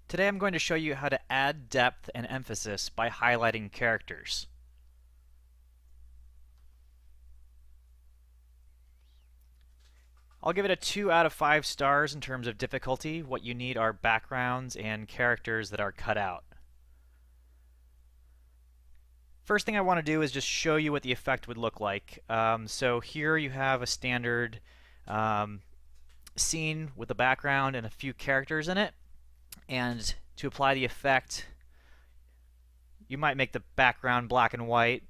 Today I'm going to show you how to add depth and emphasis by highlighting characters. I'll give it a 2 out of 5 stars in terms of difficulty. What you need are backgrounds and characters that are cut out. First thing I want to do is just show you what the effect would look like. So here you have a standard scene with a background and a few characters in it. And to apply the effect, you might make the background black and white.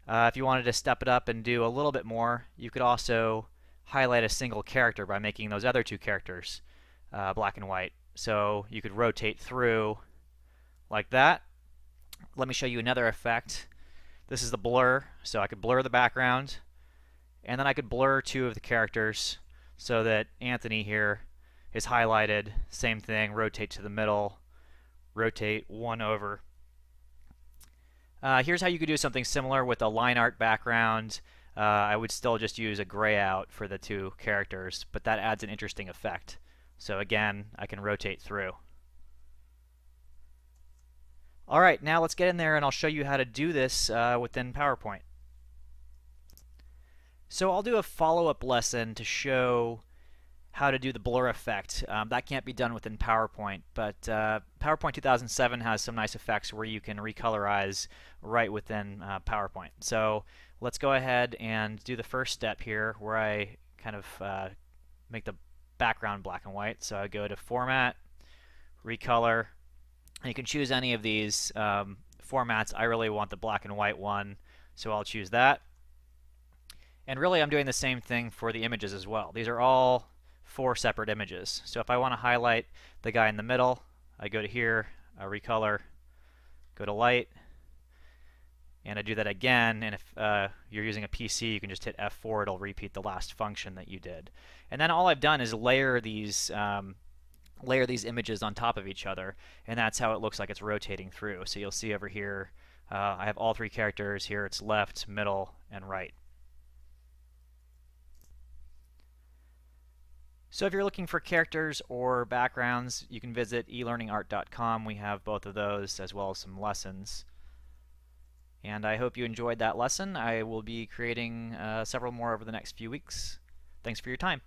If you wanted to step it up and do a little bit more, you could also highlight a single character by making those other two characters black and white. So you could rotate through like that. Let me show you another effect. This is the blur, so I could blur the background, and then I could blur two of the characters so that Anthony here is highlighted. Same thing, rotate to the middle, rotate one over. Here's how you could do something similar with a line art background. I would still just use a gray out for the two characters, but that adds an interesting effect. So again, I can rotate through. Alright, now let's get in there and I'll show you how to do this within PowerPoint. So I'll do a follow-up lesson to show how to do the blur effect. That can't be done within PowerPoint, but PowerPoint 2007 has some nice effects where you can recolorize right within PowerPoint. So let's go ahead and do the first step here where I kind of make the background black and white. So I go to Format, Recolor, and you can choose any of these formats. I really want the black and white one, so I'll choose that. And really I'm doing the same thing for the images as well. These are all 4 separate images. So if I want to highlight the guy in the middle, I go to here, I recolor, go to light, and I do that again. And if you're using a PC, you can just hit F4. It'll repeat the last function that you did. And then all I've done is layer these images on top of each other, and that's how it looks like it's rotating through. So you'll see over here, I have all 3 characters. Here it's left, middle, and right. So if you're looking for characters or backgrounds, you can visit elearningart.com. We have both of those as well as some lessons. And I hope you enjoyed that lesson. I will be creating several more over the next few weeks. Thanks for your time.